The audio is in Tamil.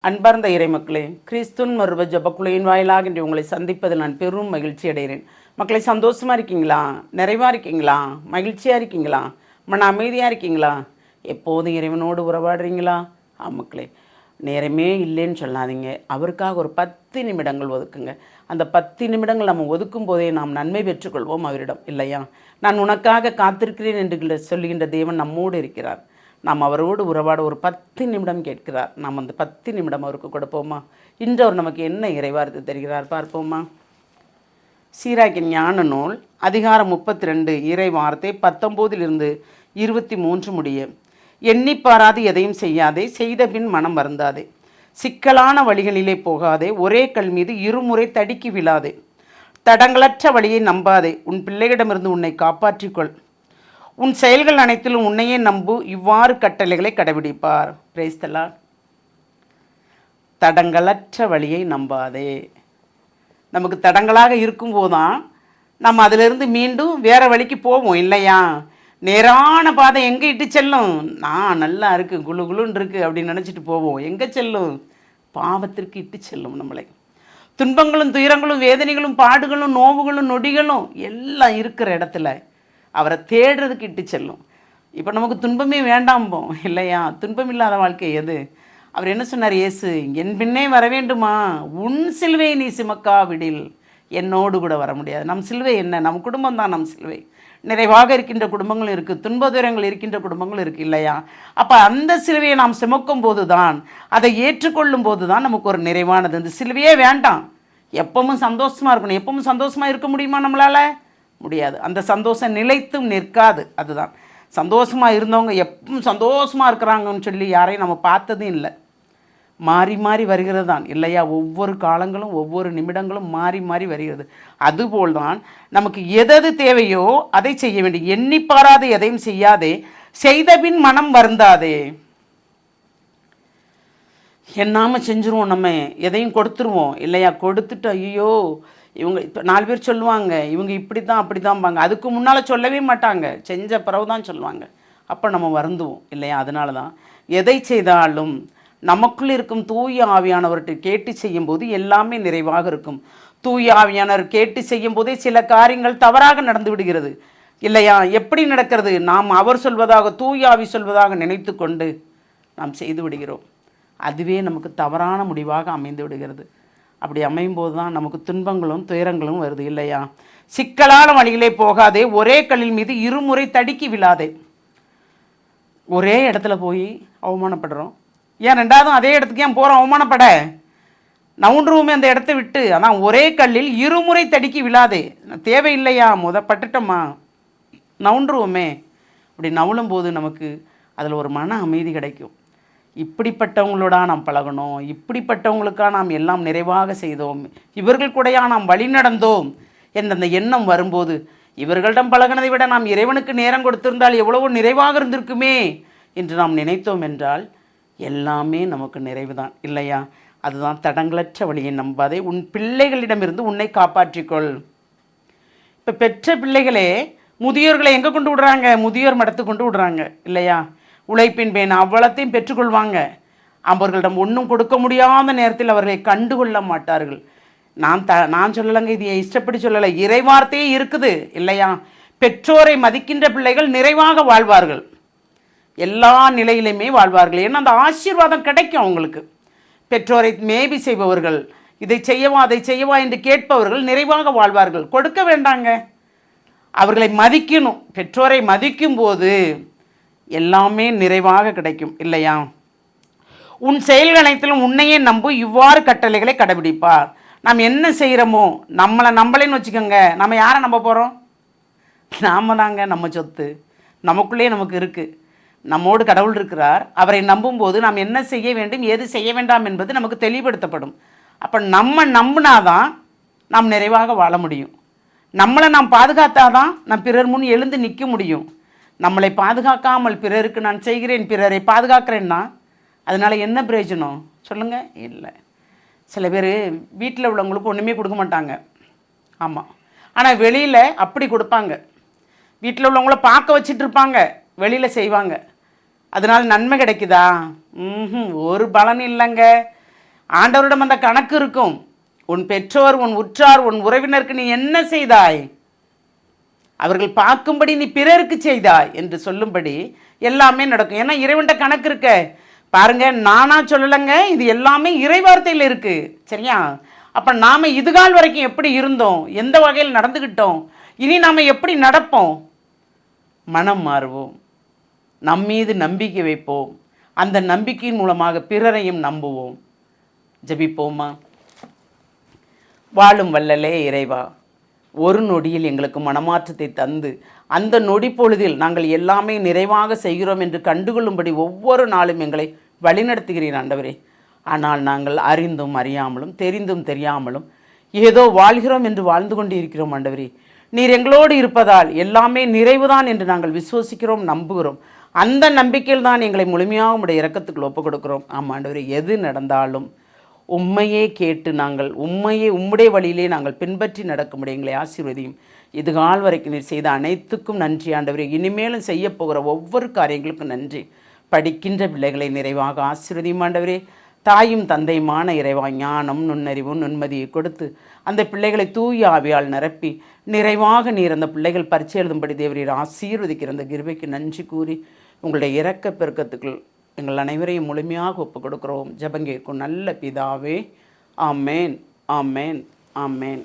அன்பார்ந்த இறைமக்களே, கிறிஸ்துவின் மறுப ஜபக்குழுவின் வாயிலாக இன்று உங்களை சந்திப்பதில் நான் பெரும் மகிழ்ச்சி அடைகிறேன். மக்களை, சந்தோஷமாக இருக்கீங்களா? நிறைவாக இருக்கீங்களா? மகிழ்ச்சியாக இருக்கீங்களா? மன அமைதியாக இருக்கீங்களா? எப்போதும் இறைவனோடு உறவாடுறீங்களா? மக்களே, நேரமே இல்லைன்னு சொல்லாதீங்க. அவருக்காக ஒரு 10 நிமிடங்கள் ஒதுக்குங்க. அந்த 10 நிமிடங்கள் நம்ம ஒதுக்கும் போதே நாம் நன்மை பெற்றுக்கொள்வோம் அவரிடம், இல்லையா? நான் உனக்காக காத்திருக்கிறேன் என்று சொல்லுகின்ற தேவன் நம்மோடு இருக்கிறார். நாம் அவரோடு உறவாட ஒரு 10 நிமிடம் கேட்கிறார். நாம் அந்த 10 நிமிடம் அவருக்கு கொடுப்போமா? இன்று அவர் நமக்கு என்ன இறைவார்த்தை தருகிறார் பார்ப்போமா? சீராக்கின் ஞான நூல் அதிகாரம் 32 இறை வார்த்தை 19 23 முடிய. எண்ணி பாராது எதையும் செய்யாதே, செய்த பின் மனம் வருந்தாதே. சிக்கலான வழிகளிலே போகாதே, ஒரே கல் மீது இருமுறை தடுக்கி விழாதே. தடங்களற்ற வழியை நம்பாதே, உன் பிள்ளைகளிடமிருந்து உன்னை காப்பாற்றிக்கொள். உன் செயல்கள் அனைத்திலும் உன்னையே நம்பு, இவ்வாறு கட்டளைகளை கடைபிடிப்பார். Praise the Lord. தடங்களற்ற வழியை நம்பாதே. நமக்கு தடங்களாக இருக்கும்போதுதான் நம்ம அதிலிருந்து மீண்டும் வேற வழிக்கு போவோம், இல்லையா? நேரான பாதை எங்கே இட்டு செல்லும்? நான் நல்லா இருக்கு, குழு குழுன்னு இருக்கு அப்படின்னு நினச்சிட்டு போவோம். எங்கே செல்லும்? பாவத்திற்கு இட்டு செல்லும் நம்மளை. துன்பங்களும் துயரங்களும் வேதனைகளும் பாடுகளும் நோவுகளும் நொடிகளும் எல்லாம் இருக்கிற இடத்துல அவரை தேடுறதுக்கு இட்டு செல்லும். இப்போ நமக்கு துன்பமே வேண்டாம்போம், இல்லையா? துன்பம் இல்லாத வாழ்க்கை எது? அவர் என்ன சொன்னார்? இயேசு, என் பின்னே வர வேண்டுமா? உன் சிலுவை நீ சுமக்கா விடில் என்னோடு கூட வர முடியாது. நம் சிலுவை என்ன? நம் குடும்பம் தான் நம் சிலுவை. நிறைவாக இருக்கின்ற குடும்பங்களும் இருக்குது, துன்பதுரங்கள் இருக்கின்ற குடும்பங்களும் இருக்குது, இல்லையா? அப்போ அந்த சிலுவையை நாம் சுமக்கும் போது தான், அதை ஏற்றுக்கொள்ளும் போது தான் நமக்கு ஒரு நிறைவானது. இந்த சிலுவையே வேண்டாம், எப்பவும் சந்தோஷமாக இருக்கணும். எப்பவும் சந்தோஷமாக இருக்க முடியுமா நம்மளால்? முடியாது. அந்த சந்தோஷம் நிலைத்தும் நிற்காது. அதுதான், சந்தோஷமாக இருந்தவங்க எப்பவும் சந்தோஷமாக இருக்கிறாங்கன்னு சொல்லி யாரையும் நம்ம பார்த்ததும் இல்லை. மாறி மாறி வருகிறது தான், இல்லையா? ஒவ்வொரு காலங்களும் ஒவ்வொரு நிமிடங்களும் மாறி மாறி வருகிறது. அதுபோல்தான் நமக்கு எது தேவையோ அதை செய்ய வேண்டும். எண்ணி பாராது எதையும் செய்யாதே, செய்த பின் மனம் வருந்தாதே. என்னாம செஞ்சுருவோம், நம்ம எதையும் கொடுத்துருவோம், இல்லையா? கொடுத்துட்டு ஐயோ இவங்க 4 பேர் சொல்லுவாங்க, இவங்க இப்படி தான் அப்படி தான்பாங்க. அதுக்கு முன்னால் சொல்லவே மாட்டாங்க, செஞ்ச பிறகு தான் சொல்லுவாங்க. அப்போ நம்ம வருந்துவோம், இல்லையா? அதனால தான் எதை செய்தாலும் நமக்குள் இருக்கும் தூய ஆவியானவர்கிட்ட கேட்டு செய்யும்போது எல்லாமே நிறைவாக இருக்கும். தூய ஆவியானவர் கேட்டு செய்யும் போதே சில காரியங்கள் தவறாக நடந்து விடுகிறது, இல்லையா? எப்படி நடக்கிறது? நாம் அவர் சொல்வதாக, தூய ஆவி சொல்வதாக நினைத்து கொண்டு நாம் செய்து விடுகிறோம். அதுவே நமக்கு தவறான முடிவாக அமைந்து விடுகிறது. அப்படி அமையும் போது தான் நமக்கு துன்பங்களும் துயரங்களும் வருது, இல்லையா? சிக்கலான வழிகளே போகாதே, ஒரே கல்லின் மீது இருமுறை தடுக்கி விழாதே. ஒரே இடத்துல போய் அவமானப்படுறோம், ஏன் ரெண்டாவதும் அதே இடத்துக்கு ஏன் போகிறோம் அவமானப்பட? நவுன்றுவோமே அந்த இடத்த விட்டு. அதான், ஒரே கல்லில் இருமுறை தடுக்கி விழாதே. தேவையில்லையா? பட்டுட்டோமா, நவுன்றுவோமே. அப்படி நவுளும் போது நமக்கு அதில் ஒரு மன அமைதி கிடைக்கும். இப்படிப்பட்டவங்களோட நாம் பழகணும், இப்படிப்பட்டவங்களுக்காக நாம் எல்லாம் நிறைவாக செய்தோம், இவர்கள் கூடயா நாம் வழி நடந்தோம் என்ற அந்த எண்ணம் வரும்போது, இவர்களிடம் பழகினதை விட நாம் இறைவனுக்கு நேரம் கொடுத்திருந்தால் எவ்வளவோ நிறைவாக இருந்திருக்குமே என்று நாம் நினைத்தோம் என்றால் எல்லாமே நமக்கு நிறைவு தான், இல்லையா? அதுதான், தடங்களற்ற வழியை நம்பாதே, உன் பிள்ளைகளிடமிருந்து உன்னை காப்பாற்றிக்கொள். இப்போ பெற்ற பிள்ளைகளே முதியோர்களை எங்கே கொண்டு விடுறாங்க? முதியோர் மடத்துக்கு கொண்டு விடுறாங்க, இல்லையா? உழைப்பின் பேன் அவ்வளத்தையும் பெற்றுக்கொள்வாங்க. அவர்களிடம் ஒன்றும் கொடுக்க முடியாத நேரத்தில் அவர்களை கண்டுகொள்ள மாட்டார்கள். நான் சொல்லலைங்க, இது இஷ்டப்படி சொல்லலை, இறைவார்த்தையே இருக்குது, இல்லையா? பெற்றோரை மதிக்கின்ற பிள்ளைகள் நிறைவாக வாழ்வார்கள், எல்லா நிலையிலுமே வாழ்வார்கள். ஏன்னா அந்த ஆசீர்வாதம் கிடைக்கும் அவங்களுக்கு. பெற்றோரை மேபி செய்பவர்கள், இதை செய்யவா அதை செய்யவா என்று கேட்பவர்கள் நிறைவாக வாழ்வார்கள். கொடுக்க வேண்டாங்க, அவர்களை மதிக்கணும். பெற்றோரை மதிக்கும் போது எல்லாமே நிறைவாக கிடைக்கும், இல்லையா? உன் செயல்கள் அனைத்திலும் உன்னையே நம்பு, இவ்வாறு கட்டளைகளை கடைபிடிப்பார். நாம் என்ன செய்கிறோமோ, நம்மளேன்னு வச்சுக்கோங்க, நம்ம யாரை நம்ப போகிறோம்? நாம தாங்க நம்ம சொத்து. நமக்குள்ளே நமக்கு இருக்குது, நம்மோடு கடவுள் இருக்கிறார். அவரை நம்பும்போது நாம் என்ன செய்ய வேண்டும், எது செய்ய வேண்டாம் என்பது நமக்கு தெளிவுபடுத்தப்படும். அப்போ நம்ம நம்பினாதான் நாம் நிறைவாக வாழ முடியும். நம்மளை நாம் பாதுகாத்தாதான் நாம் பிறர் முன் எழுந்து நிற்க முடியும். நம்மளை பாதுகாக்காமல் பிறருக்கு நான் செய்கிறேன், பிறரை பாதுகாக்கிறேன்னா அதனால் என்ன பிரயோஜனம் சொல்லுங்கள்? இல்லை. சில பேர் வீட்டில் உள்ளவங்களுக்கு ஒன்றுமே கொடுக்க மாட்டாங்க, ஆமாம். ஆனால் வெளியில் அப்படி கொடுப்பாங்க. வீட்டில் உள்ளவங்கள பார்க்க வச்சுட்டு இருப்பாங்க, வெளியில் செய்வாங்க. அதனால் நன்மை கிடைக்குதா? ஒரு பலன் இல்லைங்க. ஆண்டவரிடம் அந்த கணக்கு இருக்கும். உன் பெற்றோர், உன் உற்றார், உன் உறவினருக்கு நீ என்ன செய்தாய், அவர்கள் பார்க்கும்படி நீ பிறருக்கு செய்தாய் என்று சொல்லும்படி எல்லாமே நடக்கும். ஏன்னா இறைவன்கிட்ட கணக்கு இருக்க பாருங்க. நானா சொல்லலைங்க, இது எல்லாமே இறைவார்த்தையில் இருக்கு. சரியா? அப்போ நாம் இதுகால் வரைக்கும் எப்படி இருந்தோம், எந்த வகையில் நடந்துக்கிட்டோம், இனி நாம் எப்படி நடப்போம்? மனம் மாறுவோம், நம்மீது நம்பிக்கை வைப்போம், அந்த நம்பிக்கையின் மூலமாக பிறரையும் நம்புவோம். ஜெபிப்போமா? வாழும் வல்லலே இறைவா, ஒரு நொடியில் எங்களுக்கு மனமாற்றத்தை தந்து அந்த நொடி பொழுதில் நாங்கள் எல்லாமே நிறைவாக செய்கிறோம் என்று கண்டுகொள்ளும்படி ஒவ்வொரு நாளும் எங்களை வழிநடத்துகிறீர் ஆண்டவரே. ஆனால் நாங்கள் அறிந்தும் அறியாமலும் தெரிந்தும் தெரியாமலும் ஏதோ வாழ்கிறோம் என்று வாழ்ந்து கொண்டு இருக்கிறோம் ஆண்டவரே. நீர் எங்களோடு இருப்பதால் எல்லாமே நிறைவுதான் என்று நாங்கள் விசுவசிக்கிறோம், நம்புகிறோம். அந்த நம்பிக்கையில் தான் எங்களை முழுமையாக உம்முடைய இரக்கத்துக்குள் ஒப்புக் கொடுக்கிறோம். ஆமாம் ஆண்டவரே, எது நடந்தாலும் உம்மையே கேட்டு நாங்கள் உம்முடைய வழியிலே நாங்கள் பின்பற்றி நடக்கும்படி எங்களை ஆசீர்வதியும். இதுகால் வரைக்கும் நீர் செய்த அனைத்துக்கும் நன்றி ஆண்டவரே. இனிமேலும் செய்ய போகிற ஒவ்வொரு காரியங்களுக்கும் நன்றி. படிக்கின்ற பிள்ளைகளை நிறைவாக ஆசீர்வதியும் ஆண்டவரே. தாயும் தந்தையுமான இறைவா, ஞானம், நுண்ணறிவும் நுண்மதியை கொடுத்து அந்த பிள்ளைகளை தூய ஆவியால் நிரப்பி நிறைவாக நீர் அந்த பிள்ளைகள் பரிச்சை எழுதும்படி தேவரீர் ஆசீர்வதிக்கிற அந்த கிருபைக்கு நன்றி கூறி உங்களுடைய இரக்க பெருக்கத்துக்குள் எங்கள் அனைவரையும் முழுமையாக ஒப்புக் கொடுக்கிறோம். ஜெபம் கேட்கும் நல்ல பிதாவே. ஆமேன், ஆமேன், ஆமேன்.